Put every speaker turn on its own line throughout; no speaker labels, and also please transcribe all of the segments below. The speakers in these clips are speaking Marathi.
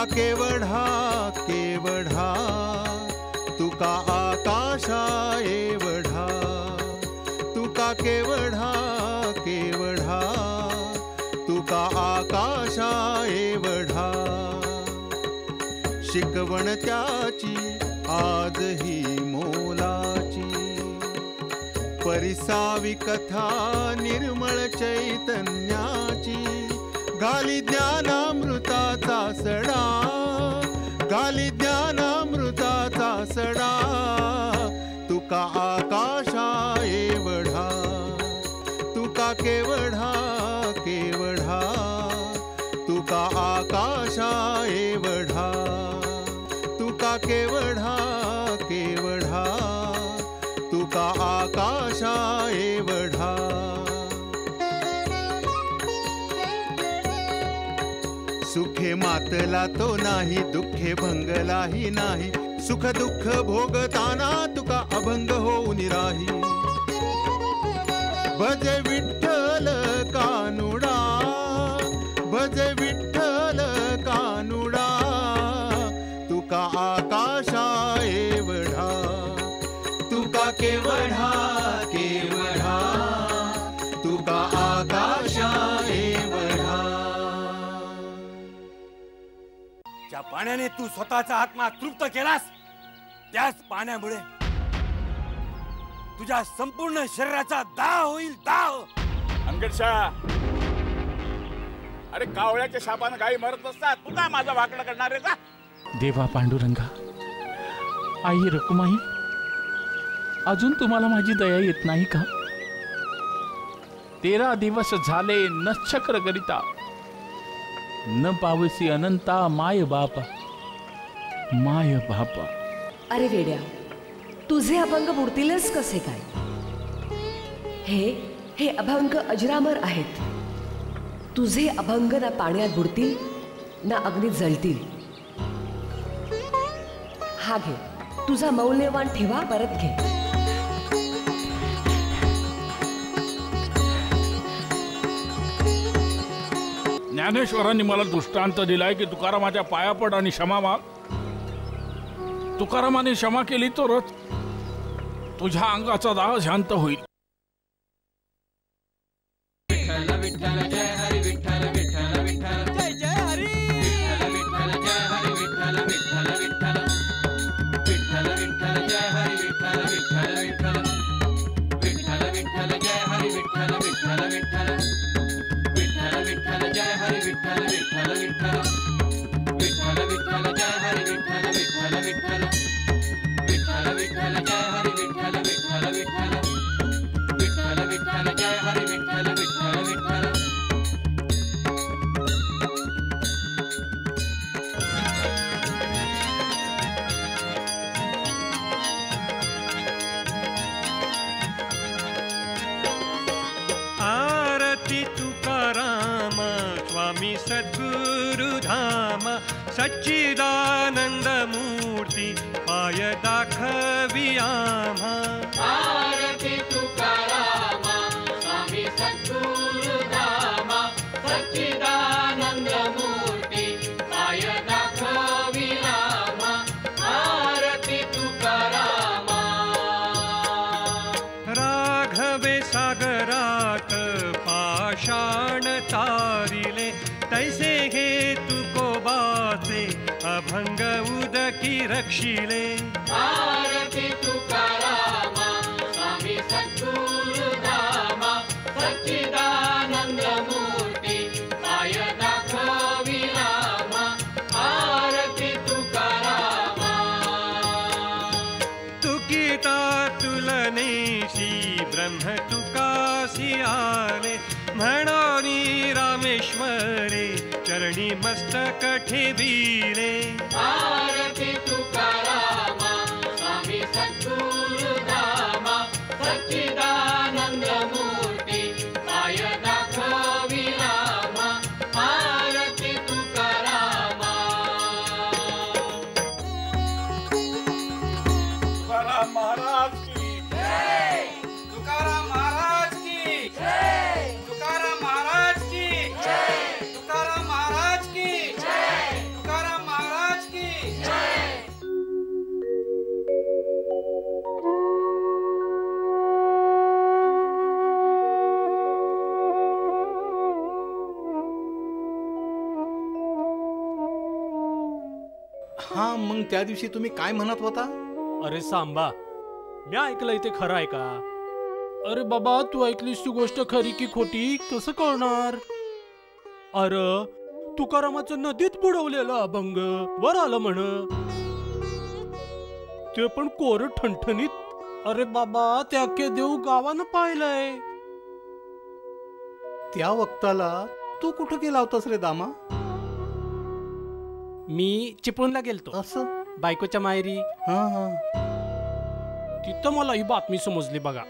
तुका केवढा केवढा, तुका आकाशा एवढा, तुका केवढा केवढा, तुका आकाशा एवढा. शिकवण त्याची आजही मोलाची, परिसावी कथा निर्मळ चैतन्याची. घाली ज्ञानामृताचा सडा, घाली ज्ञानामृताचा सडा. तुका आकाशा एवढा, तुका केवढा केवढा, तुका आकाशा एवढा, तुका केवढा केवढा, तुका आकाशा एवढा. सुखे मातला तो नाही, दुःखे भंगलाही नाही. सुख दुःख भोगताना तुका अभंग होऊन राही. भज विठ्ठल कानुडा, भज विठ्ठल कानुडा. तुका आकाशा एवढा, तुका केवढा केवढा, तुका आकाशा एवढा.
ज्या पाण्याने तू स्वतःचा आत्मा तृप्त केलास, त्याच पाण्यामुळे तुझ्या संपूर्ण शरीराचा दाह होईल, दाह.
अंगडशा, अरे कावळ्याच्या शापानं गायी मरत नसतात, तू काय माझा वाकडा करणार आहे का?
देवा पांडुरंगा, आई रकुमाई, अजून तुम्हाला माझी दया येत नाही का? 13 दिवस झाले नश्चक्र करिता, न पावसी अनंता माय बापा, माय बापा.
अरे वेड्या, तुझे अभंग बुडतीलच कसे काय? हे अभंग अजरामर आहेत. तुझे अभंग ना पाण्यात बुडतील ना अग्नीत जळतील. हा घे, तुझा मौल्यवान ठेवा, परत घे.
ज्ञानेश्वरांनी मला दृष्टांत दिलाय की तुकारामाच्या पाया पड आणि क्षमा माग. तुकारामाने क्षमा केली तरच तुझ्या अंगाचा दाह शांत होईल.
विठ्ठल विठ्ठल जय हरी, विठ्ठल विठ्ठल विठ्ठल जय जय हरी, विठ्ठल विठ्ठल जय हरी, विठ्ठल विठ्ठल विठ्ठल, विठ्ठल विठ्ठल जय हरी, विठ्ठल विठ्ठल विठ्ठल, विठ्ठल विठ्ठल जय हरी, विठ्ठल विठ्ठल विठ्ठल, विठ्ठल विठ्ठल जय हरी, विठ्ठल विठ्ठल विठ्ठल, विठ्ठल विठ्ठल जय हरी, विठ्ठल विठ्ठल विठ्ठल, विठ्ठल विठ्ठल जय हरी, विठ्ठल विठ्ठल विठ्ठल, विठ्ठल विठ्ठल जय हरी, विठ्ठल विठ्ठल विठ्ठल.
आरती तुकाराम स्वामी सद्गुरु धाम, सच्चिदानंद मूर्ती पाय दाखवी आम्हा.
आरती तुकाराम स्वामी सद्गुरु धाम, सच्चिदानंद मूर्ती पाय दाखवी आम्हा. आरती तुकाराम.
राघवे सागरात पाषाण तारिले, तैसे हे तुकोबाचे अभंग उदकी रक्षिले.
आरती तुकाराम स्वामी सद्गुरु धाम, सच्चिदानंद मूर्ती पाय दाखवी आम्हा. आरती तुकाराम.
तुकिता तुलनेशी ब्रह्म तुकासी आले, म्हणोनी रामेश्वरे चरणी मस्तक ठेविले.
आरती तुकाराम स्वामी सद्गुरु धाम, सच्चिदानंद मूर्ती पाय दाखवी आम्हा. आरती तुकाराम.
तुकाराम महाराज की
जय, तुकाराम महाराज की जय, तुकाराम महाराज की जय, तुकाराम महाराज की जय, तुकाराम
हा मग त्या दिवशी तुम्ही काय म्हणत होता?
अरे सांबा, मी ऐकलंय ते खरं आहे का? अरे बाबा, तू ऐकलीस ती गोष्ट खरी की खोटी कसं कळणार? अरे तुकारामाचं नदीत बुडवलेलं अभंग वर आलं म्हण, ते पण कोर ठणठणीत. अरे बाबा, ते अख्खे देव गावानं पाहिलंय.
त्या वक्ताला तू कुठं गेला होतास रे दामा?
मी चिपळूणला गेलतो
असं
बायकोच्या माहेरी.
हा हा.
तिथं मला ही बातमी समजली बघा.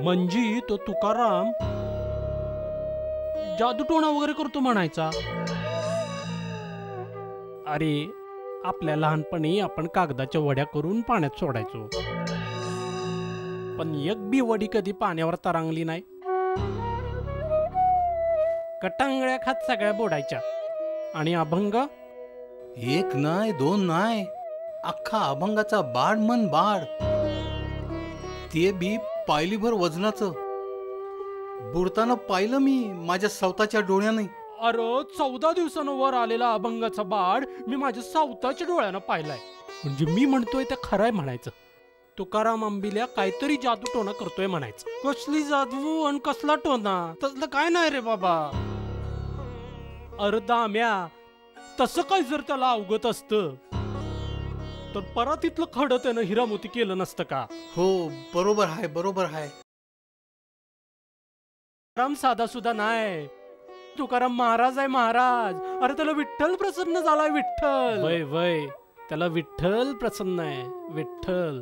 म्हणजे तो तुकाराम जादूटोणा वगैरे करतो म्हणायचा. अरे आपल्या लहानपणी आपण कागदाच्या वड्या करून पाण्यात सोडायचो, पण एक बी वडी कधी पाण्यावर तरंगली नाही. कटांगळ्या खात सगळ्या बोडायच्या. आणि अभंग
एक नाही दोन नाही, अख्खा अभंगाचा बाड मन बाड, ते बी पायलीभर वजनाचं. बुडताना पाहिलं मी माझ्या स्वतःच्या डोळ्याने.
अरे 14 दिवसानं वर आलेला अभंगाचा बाड मी माझ्या सावताच्या डोळ्यानं पाहिलाय. म्हणजे मी म्हणतोय ते खरंय म्हणायचं. तुकाराम आंबिल्या काहीतरी जादू टोना करतोय म्हणायचं. कसली जादू आणि कसला टोना, तसलं काय नाही रे बाबा. अरे दाम्या, तसं काय जर त्याला अवगत असतं तर परातीतलं खडं त्यानं हिरामोती केलं नसतं का?
हो बरोबर आहे, बरोबर आहे.
तुकाराम साधा सुद्धा नाही, तुकाराम महाराज आहे, महाराज. अरे त्याला विठ्ठल प्रसन्न झालाय, विठ्ठल. वय वय, त्याला विठ्ठल प्रसन्न आहे, विठ्ठल.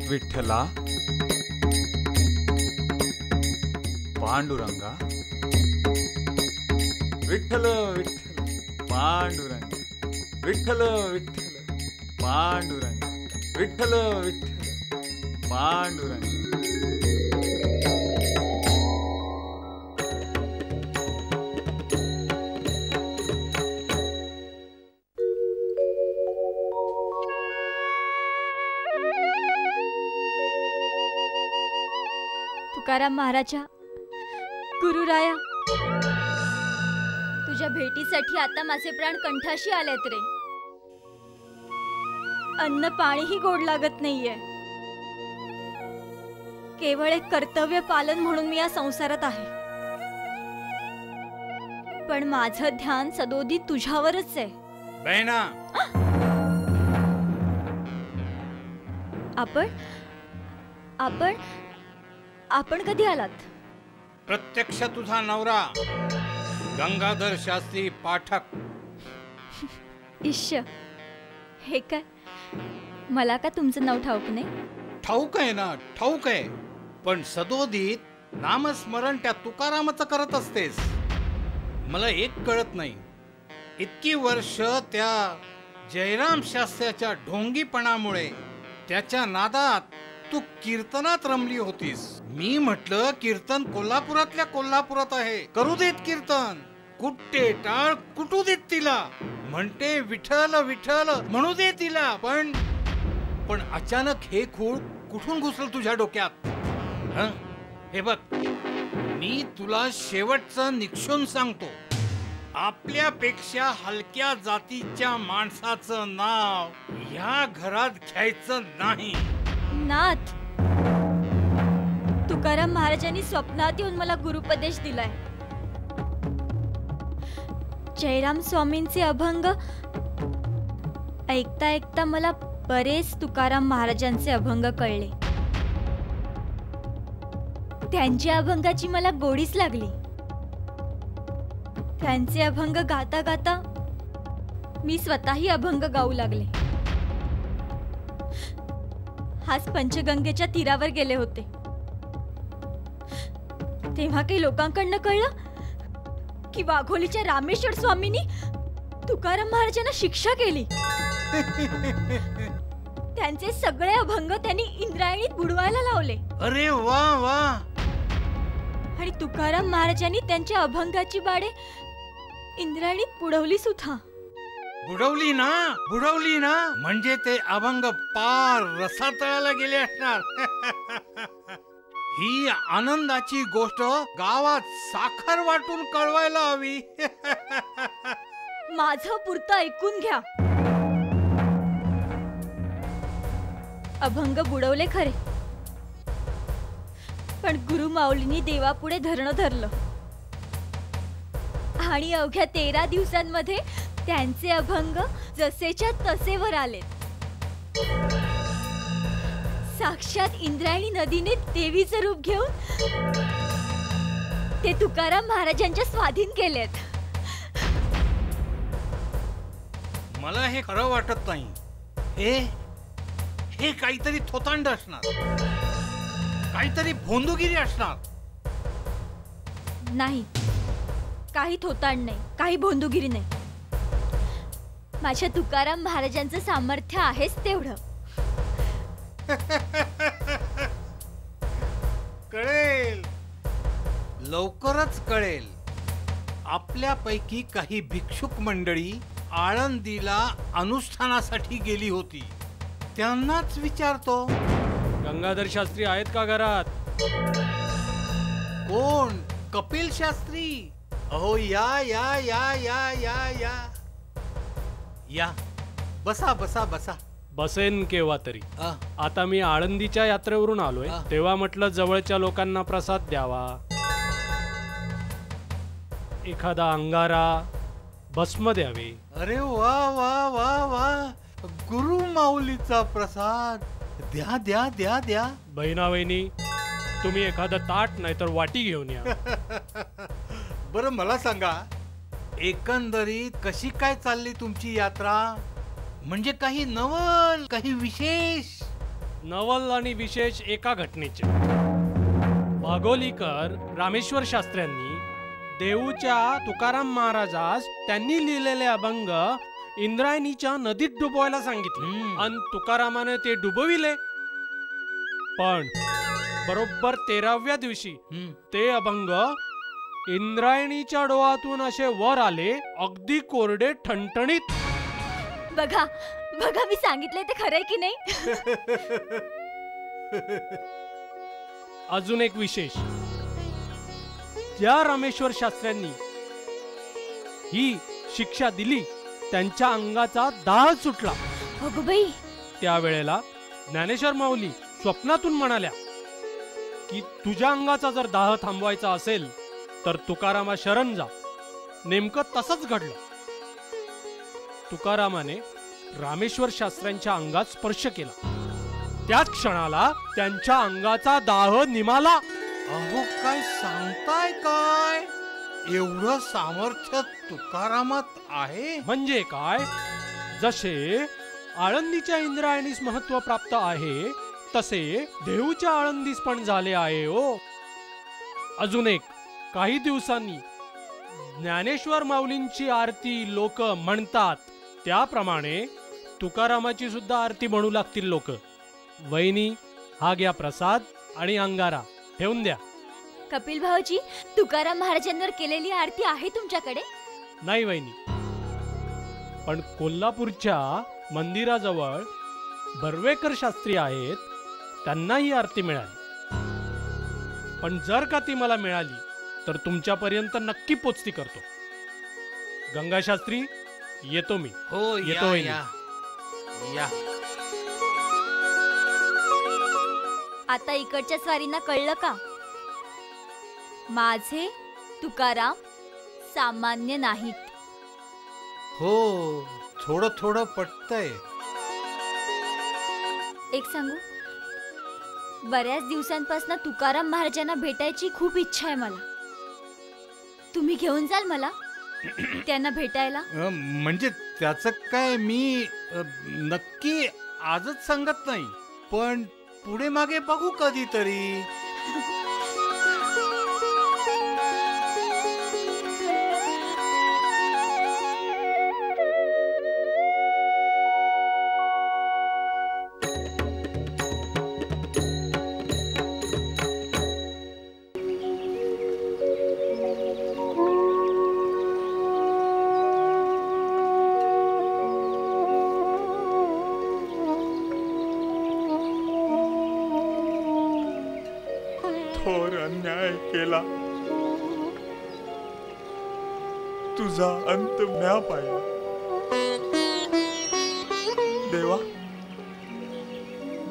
विठ्ठला, पांडुरंगा, विठ्ठल विठ्ठल पांडुरंग, विठ्ठल विठ्ठल पांडुरंग, विठ्ठल विठ्ठल पांडुरंग.
तुकाराम महाराजा, गुरुराया, तुझ्या भेटीसाठी आता माझे प्राण कंठाशी आलेत रे. अन्न पाणीही गोड लागत नाहीये. केवळ एक कर्तव्य पालन म्हणून मी या संसारात आहे, पण माझं ध्यान सदोदित तुझ्यावरच आहे.
बहिणा,
आपण कधी आलात?
प्रत्यक्ष तुझा नवरा गंगाधर शास्त्री पाठक.
ईश्य, हे काय, मला का तुमचं नाव ठाऊक नाही?
ठाऊक आहे ना, ठाऊक आहे. पण सदोदित नामस्मरण त्या तुकारामाचं करत असतेस. मला एक कळत नाही, इतकी वर्ष त्या जयराम शास्त्र्याच्या ढोंगीपणामुळे त्याच्या नादात तू कीर्तनात रमली होतीस. मी म्हटलं कीर्तन कोल्हापुरातल्या कोल्हापुरात आहे, करू देत कीर्तन. कुट्टे टाळ कुटू देत तिला, म्हणते विठ्ठल विठ्ठल म्हणू दे तिला. पण अचानक हे खूळ कुठून घुसलं तुझ्या डोक्यात? हे बघ, मी तुला शेवटचं निक्षून सांगतो, आपल्यापेक्षा हलक्या जातीच्या माणसाचं नाव ह्या घरात घ्यायचं नाही.
नाथ, तुकाराम महाराजांनी स्वप्नात येऊन मला गुरुपदेश दिलाय. जयराम स्वामींचे अभंग ऐकता ऐकता मला बरेच तुकाराम महाराजांचे अभंग कळले. त्यांच्या अभंगाची मला गोडीच लागली. त्यांचे अभंग गाता गाता मी स्वतःही अभंग गाऊ लागले. आज पंचगंगेच्या तीरावर गेले होते, तेव्हा काही लोकांकडनं कळलं की वाघोलीच्या रामेश्वर स्वामींनी तुकाराम महाराजांना शिक्षा केली. त्यांचे सगळे अभंग त्यांनी इंद्रायणीत बुडवायला लावले.
अरे वा वा,
आणि तुकाराम महाराजांनी त्यांच्या अभंगाची बाडे इंद्रायणीत बुडवली सुद्धा.
बुडवली ना म्हणजे ते अभंग पार रसातळाला गेले असणार. ही आनंदाची गोष्ट गावात साखर वाटून कळवायला हवी.
माझं पुरतं ऐकून घ्या. अभंग बुडवले खरे, पण गुरु माऊलींनी देवापुढे धरणं धरलं आणि अवघ्या 13 दिवसांमध्ये त्यांचे अभंग जसेच्या तसे वर आले. साक्षात इंद्रायणी नदीने देवीचं रूप घेऊन ते तुकाराम महाराजांच्या स्वाधीन केलेत.
मला हे खरं वाटत नाही. हे काहीतरी थोतांड असणार, काहीतरी भोंदूगिरी असणार.
नाही, काही थोतांड नाही, काही भोंदूगिरी नाही. माझ्या तुकाराम महाराजांचं सामर्थ्य आहेच तेवढं.
कळेल, लवकरच कळेल. आपल्यापैकी काही भिक्षुक मंडळी आळंदीला अनुष्ठानासाठी गेली होती. त्यांनाच विचारतो.
गंगाधर शास्त्री आहेत का घरात?
कोण? कपिल शास्त्री. अहो या या या या या या या बसा बसा बसा.
बसेन केव्हा तरी. आता मी आळंदीच्या यात्रेवरून आलोय, तेव्हा म्हटलं जवळच्या लोकांना प्रसाद द्यावा. एखादा अंगारा, भस्म द्यावे.
अरे वा वा वा वा, गुरु माऊलीचा प्रसाद. द्या द्या द्या द्या.
बहिणा वहिनी, तुम्ही एखादं ताट नाही तर वाटी घेऊन या.
बरं मला सांगा, एकंदरीत कशी काय चालली तुमची यात्रा? म्हणजे काही नवल, काही विशेष?
नवल आणि विशेष एका घटनेचे. वाघोलीकर रामेश्वर शास्त्र्यांनी देऊच्या तुकाराम महाराजास त्यांनी लिहिलेले अभंग इंद्रायणीच्या नदीत डुबवायला सांगितले आणि तुकारामाने ते डुबविले. पण बरोबर 13व्या दिवशी ते अभंग इंद्रायणीच्या डोळ्यातून असे वर आले, अगदी कोरडे, ठणठणीत.
बघा बघा, मी सांगितले ते खरंय की नाही?
अजून एक विशेष. ज्या रामेश्वर शास्त्र्यांनी ही शिक्षा दिली त्यांच्या अंगाचा दाह सुटला.
अगोबाई,
त्यावेळेला ज्ञानेश्वर माऊली स्वप्नातून म्हणाल्या की तुझ्या अंगाचा जर दाह थांबवायचा असेल तर तुकारामा शरण जा. नेमकं तसंच घडलं. तुकारामाने रामेश्वर शास्त्र्यांच्या अंगात स्पर्श केला. त्याच क्षणाला त्यांच्या अंगाचा दाह निमाला.
अहो काय सांगताय काय? एवढं सामर्थ्य तुकारामात आहे?
म्हणजे काय, जसे आळंदीच्या इंद्रायणीस महत्व प्राप्त आहे तसे देऊच्या आळंदीस पण झाले आहे हो. अजून एक, काही दिवसांनी ज्ञानेश्वर माऊलींची आरती लोक म्हणतात त्याप्रमाणे तुकारामाची सुद्धा आरती म्हणू लागतील लोक. वहिनी, हा घ्या प्रसाद आणि अंगारा ठेवून द्या.
कपिल भाऊजी, तुकाराम महाराजांवर केलेली आरती आहे तुमच्याकडे?
नाही वहिनी, पण कोल्हापूरच्या मंदिराजवळ बर्वेकर शास्त्री आहेत, त्यांना ही आरती मिळाली. पण जर का ती मला मिळाली तर तुमच्यापर्यंत नक्की पोचती करतो. गंगा शास्त्री, येतो मी.
हो,
येतो
या या.
आता इकडच्या स्वारींना कळलं का? माझे तुकाराम सामान्य नाहीत.
हो, थोडं थोडं पटतंय.
एक सांगू, बऱ्याच दिवसांपासून तुकाराम महाराजांना भेटायची खूप इच्छा आहे मला. तुम्ही घेऊन जाल मला त्यांना भेटायला?
म्हणजे त्याचं काय, मी नक्की आजच सांगत नाही, पण पुढे मागे बघू कधीतरी.
थोर अन्याय केला, तुझा अंत म्या पाहिला. देवा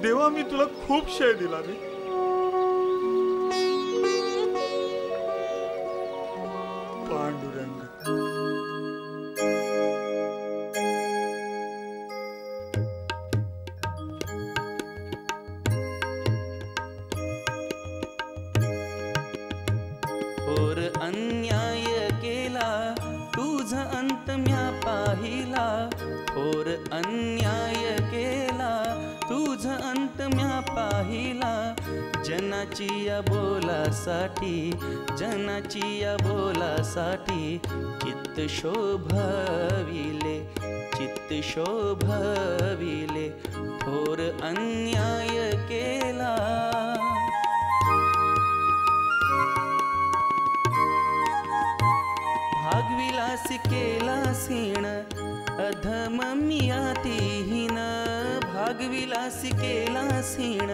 देवा, मी तुला खूप शय दिला रे. पांडुरंग.
थोर अन्याय केला, तुझा अंत म्या पाहिला. थोर अन्याय केला, तुझा अंत म्या पाहिला. जनाची या बोलासाठी, जनाची या बोलासाठी चित्त शोभविले, चित्त शोभविले. थोर अन्याय केला. भागविलास केला सीण, अधम मियातीहीन. भागविलास केला सीण,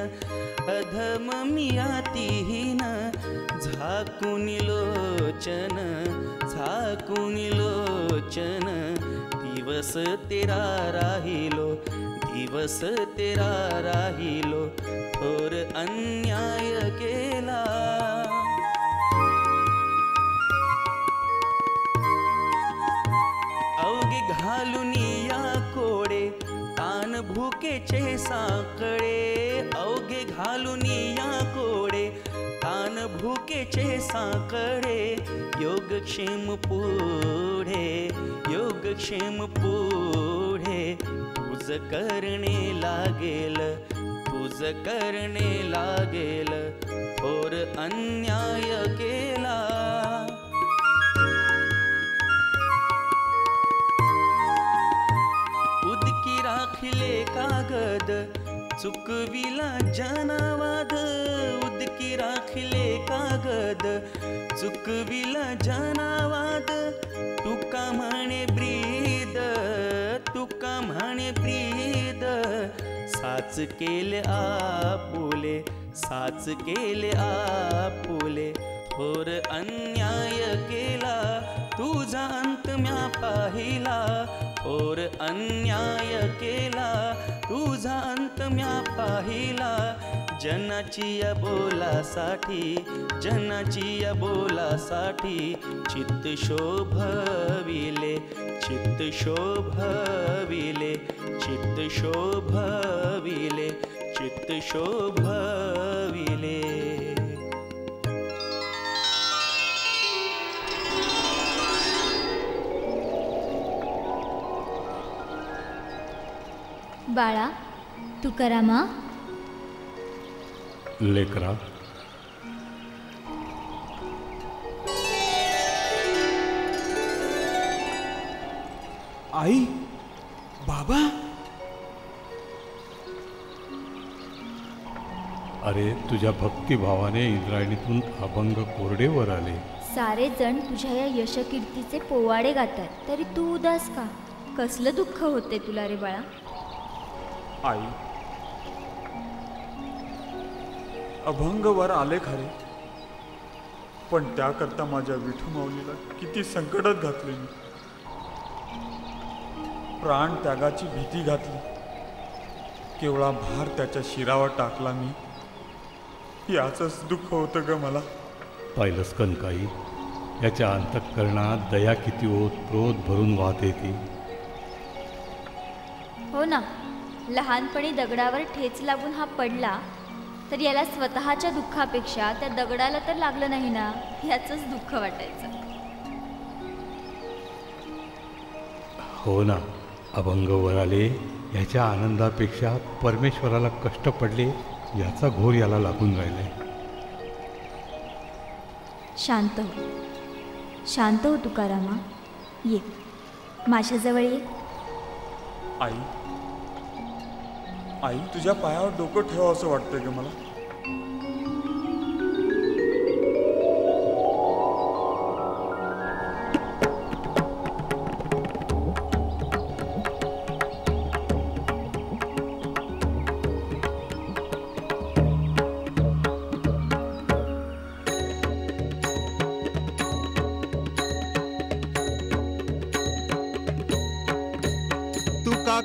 अधम मियातीहीन. झाकून लोचन, झाकून लोचन. दिवस तेरा राहिलो, दिवस तेरा राहिलो. थोर अन्याय केला. अवघे घालून या कोडे, तान भुकेचे साकळे. अवघे घालून या कोडे, तान भुकेचे साकळे. योगक्षेम पुढे, योगक्षेम पुढे. तुझ करणे लागेल, तुझ करणे लागेल. थोर अन्याय केला. उदकी राखले कागद, चुकविला जनावाद. उदकी राखले कागद, चुकविला जनावाद. तुका म्हणे ब्रीद, तुका म्हणे ब्रीद. साच केले आपुले, साच केले आपुले. थोर अन्याय केला, तुझा अंत म्या पाहिला. थोर अन्याय केला, तुझा अंत म्या पाहिला. जनाची या बोलासाठी, जनाची या बोलासाठी चित्त शोभविले, चित्त शोभविले. चित्त शोभविले, चित्त शोभविले.
बाळा, तुकारामा.
लेकरा,
आई, बाबा.
अरे तुझ्या भक्तिभावाने इंद्रायणीतून अभंग कोरडेवर आले.
सारे जण तुझ्या या यशकीर्तीचे पोवाडे गातात, तरी तू उदास का? कसलं दुःख होते तुला रे बाळा?
आई, अभंग वर आले खरे, पण त्याकरता माझ्या विठू माऊलीला किती संकटात घातले मी. प्राण त्यागाची भीती घातली, केवळा भार त्याच्या शिरावर टाकला मी. याचंच दुःख होतं ग मला.
पाहिलंस कनकाई, याच्या अंतःकरणात दया किती ओतप्रोत भरून वाहते ती.
हो ना, लहानपणी दगडावर ठेच लागून हा पडला, तर याला स्वतःच्या दुःखापेक्षा त्या दगडाला तर लागलं नाही ना, याचंच दुःख वाटायचं.
हो ना, अभंग वर आले ह्याच्या आनंदापेक्षा परमेश्वराला कष्ट पडले याचा घोर याला लागून राहिलाय.
शांत हो, शांत हो तुकारामा. ये माझ्याजवळ ये.
आई, आई, तुझ्या पायावर डोकं ठेवा असं वाटतंय ग मला.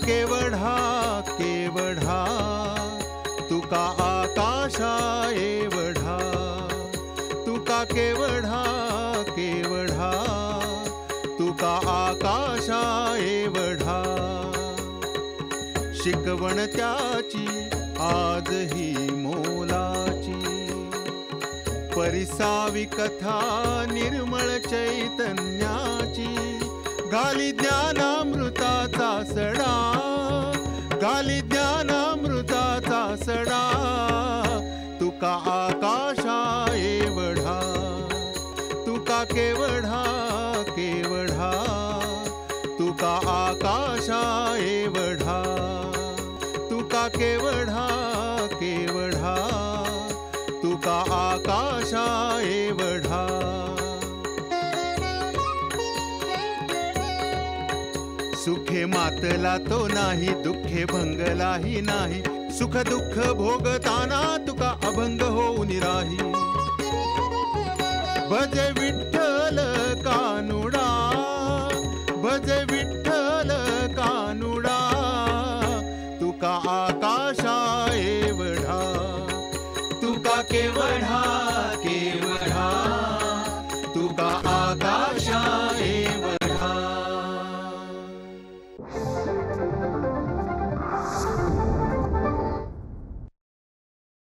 केवढा केवढा तुका आकाशा एवढा तुका केवढा केवढा तुका आकाशा एवढा शिकवण त्याची आजही मोलाची परिसावी कथा निर्मळ चैतन्याची घाली ज्ञानामृताचा सडा घाली ज्ञानामृताचा सडा तुका आकाशा एवढा तुका केवढा केवढा तुका आकाशा एवढा तुका केवढा केवढा तुका आकाशा एवढा सुखे मातला तो नाही दुःखे भंगलाही नाही सुख दुःख भोगताना तुका अभंग होऊन राही भजे विठ्ठल कानू